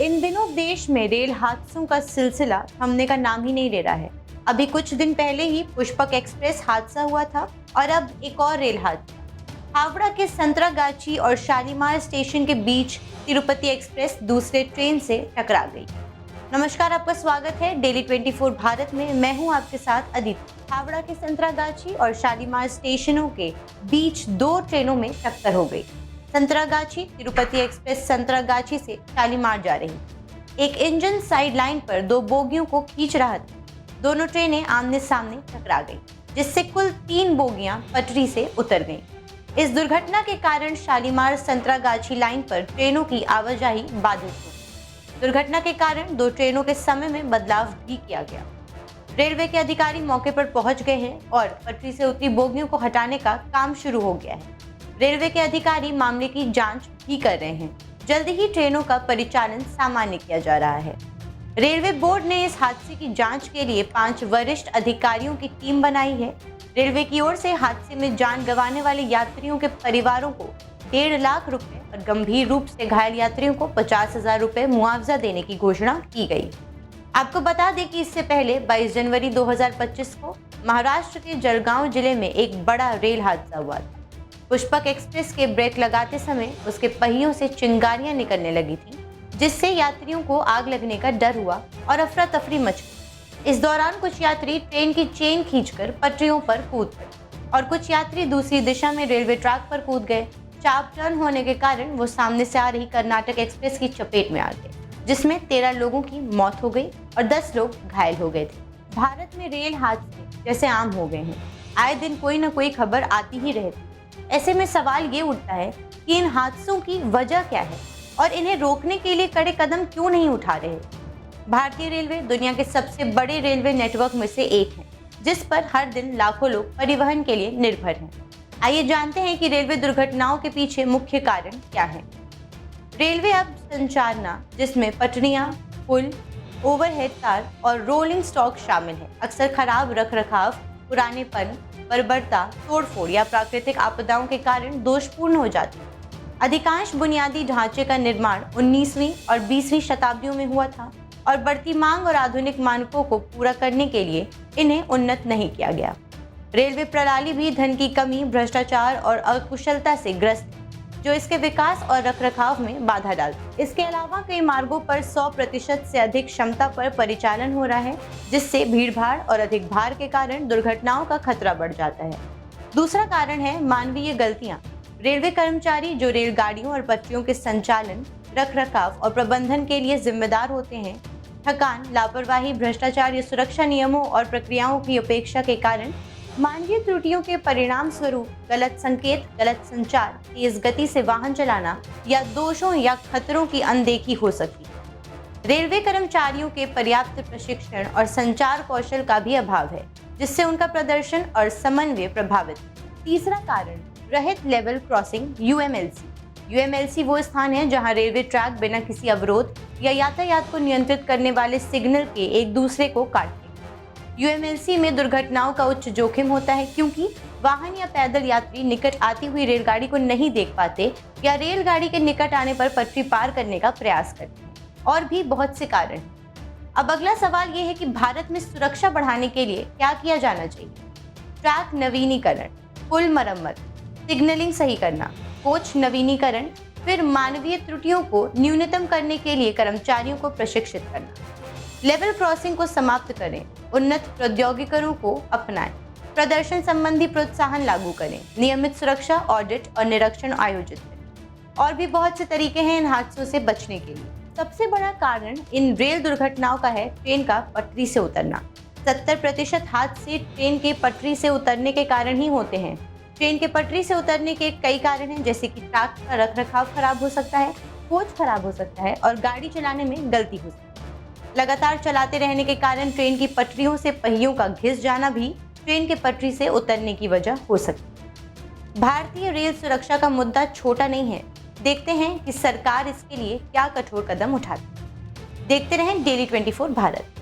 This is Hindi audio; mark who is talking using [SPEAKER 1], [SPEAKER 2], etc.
[SPEAKER 1] इन दिनों देश में रेल हादसों का सिलसिला थमने का नाम ही नहीं ले रहा है। अभी कुछ दिन पहले ही पुष्पक एक्सप्रेस हादसा हुआ था और अब एक और रेल हादसा। हावड़ा के संतरागाछी और शालीमार स्टेशन के बीच तिरुपति एक्सप्रेस दूसरे ट्रेन से टकरा गई। नमस्कार, आपका स्वागत है डेली 24 भारत में। मैं हूं आपके साथ अदिति। हावड़ा के संतरागाछी और शालीमार स्टेशनों के बीच दो ट्रेनों में टक्कर हो गई। संतरागाछी तिरुपति एक्सप्रेस संतरागाछी से शालीमार जा रही। एक इंजन साइड लाइन पर दो बोगियों को खींच रहा था। दोनों ट्रेनें आमने सामने टकरा गई, जिससे कुल 3 बोगियां पटरी से उतर गईं। इस दुर्घटना के कारण शालीमार संतरागाछी लाइन पर ट्रेनों की आवाजाही बाधित हुई। दुर्घटना के कारण दो ट्रेनों के समय में बदलाव भी किया गया। रेलवे के अधिकारी मौके पर पहुंच गए हैं और पटरी से उतरी बोगियों को हटाने का काम शुरू हो गया है। रेलवे के अधिकारी मामले की जांच भी कर रहे हैं। जल्दी ही ट्रेनों का परिचालन सामान्य किया जा रहा है। रेलवे बोर्ड ने इस हादसे की जांच के लिए 5 वरिष्ठ अधिकारियों की टीम बनाई है। रेलवे की ओर से हादसे में जान गंवाने वाले यात्रियों के परिवारों को 1.5 लाख रुपए और गंभीर रूप से घायल यात्रियों को 50,000 रुपए मुआवजा देने की घोषणा की गई। आपको बता दें कि इससे पहले 22 जनवरी 2025 को महाराष्ट्र के जलगांव जिले में एक बड़ा रेल हादसा हुआ था। पुष्पक एक्सप्रेस के ब्रेक लगाते समय उसके पहियों से चिंगारियां निकलने लगी थी, जिससे यात्रियों को आग लगने का डर हुआ और अफरा तफरी मच गई। इस दौरान कुछ यात्री ट्रेन की चेन खींचकर पटरियों पर कूद पड़े और कुछ यात्री दूसरी दिशा में रेलवे ट्रैक पर कूद गए। शार्प टर्न होने के कारण वो सामने से आ रही कर्नाटक एक्सप्रेस की चपेट में आ गए, जिसमें 13 लोगों की मौत हो गई और 10 लोग घायल हो गए थे। भारत में रेल हादसे जैसे आम हो गए हैं। आए दिन कोई न कोई खबर आती ही रहती। ऐसे में सवाल ये उठता है कि इन हादसों की वजह क्या है और इन्हें रोकने के लिए कड़े कदम क्यों नहीं उठा रहे। भारतीय रेलवे दुनिया के सबसे बड़े रेलवे नेटवर्क में से एक है, जिस पर हर दिन लाखों लोग परिवहन के लिए निर्भर हैं। आइए जानते हैं कि रेलवे दुर्घटनाओं के पीछे मुख्य कारण क्या है। रेलवे अब संरचना, जिसमें पटरियां, पुल, ओवरहेड तार और रोलिंग स्टॉक शामिल है, अक्सर खराब रखरखाव, पुरानेपन, बर्बरता, तोड़फोड़ या प्राकृतिक आपदाओं के कारण दोषपूर्ण हो जाती है। अधिकांश बुनियादी ढांचे का निर्माण 19वीं और 20वीं शताब्दियों में हुआ था और बढ़ती मांग और आधुनिक मानकों को पूरा करने के लिए इन्हें उन्नत नहीं किया गया। रेलवे प्रणाली भी धन की कमी, भ्रष्टाचार और अकुशलता से ग्रस्त है, जो इसके विकास और रखरखाव में बाधा डालती है। इसके अलावा कई मार्गों पर 100% से अधिक क्षमता पर परिचालन हो रहा है, जिससे भीड़भाड़ और अधिक भार के कारण दुर्घटनाओं का खतरा बढ़ जाता है। दूसरा कारण है मानवीय गलतियां। रेलवे कर्मचारी जो रेलगाड़ियों और पटरियों के संचालन, रखरखाव और प्रबंधन के लिए जिम्मेदार होते हैं, थकान, लापरवाही, भ्रष्टाचार या सुरक्षा नियमों और प्रक्रियाओं की उपेक्षा के कारण मानवीय त्रुटियों के परिणाम स्वरूप गलत संकेत, गलत संचार, तेज गति से वाहन चलाना या दोषों या खतरों की अनदेखी हो सकती है। रेलवे कर्मचारियों के पर्याप्त प्रशिक्षण और संचार कौशल का भी अभाव है, जिससे उनका प्रदर्शन और समन्वय प्रभावित है। तीसरा कारण रहित लेवल क्रॉसिंग UMLC। UMLC वो स्थान है जहां रेलवे ट्रैक बिना किसी अवरोध या यातायात को नियंत्रित करने वाले सिग्नल के एक दूसरे को काटते हैं। UMLC में दुर्घटनाओं का उच्च जोखिम होता है, क्योंकि वाहन या पैदल यात्री निकट आती हुई रेलगाड़ी को नहीं देख पाते या रेलगाड़ी के निकट आने पर पटरी पार करने का प्रयास करते हैं। और भी बहुत से कारण हैं। अब अगला सवाल ये है कि भारत में सुरक्षा बढ़ाने के लिए क्या किया जाना चाहिए। ट्रैक नवीनीकरण, पुल मरम्मत, सिग्नलिंग सही करना, कोच नवीनीकरण, फिर मानवीय त्रुटियों को न्यूनतम करने के लिए कर्मचारियों को प्रशिक्षित करना, लेवल क्रॉसिंग को समाप्त करें, उन्नत प्रौद्योगिकियों को अपनाएं, प्रदर्शन संबंधी प्रोत्साहन लागू करें, नियमित सुरक्षा ऑडिट और निरीक्षण आयोजित करें। और भी बहुत से तरीके हैं इन हादसों से बचने के लिए। सबसे बड़ा कारण इन रेल दुर्घटनाओं का है ट्रेन का पटरी से उतरना। 70% हादसे ट्रेन के पटरी से उतरने के कारण ही होते हैं। ट्रेन के पटरी से उतरने के कई कारण हैं, जैसे कि ट्रैक का रखरखाव खराब हो सकता है, कोच खराब हो सकता है और गाड़ी चलाने में गलती हो सकती है। लगातार चलाते रहने के कारण ट्रेन की पटरियों से पहियों का घिस जाना भी ट्रेन के पटरी से उतरने की वजह हो सकती है। भारतीय रेल सुरक्षा का मुद्दा छोटा नहीं है। देखते हैं कि सरकार इसके लिए क्या कठोर कदम उठाती है। देखते रहें डेली 24 भारत।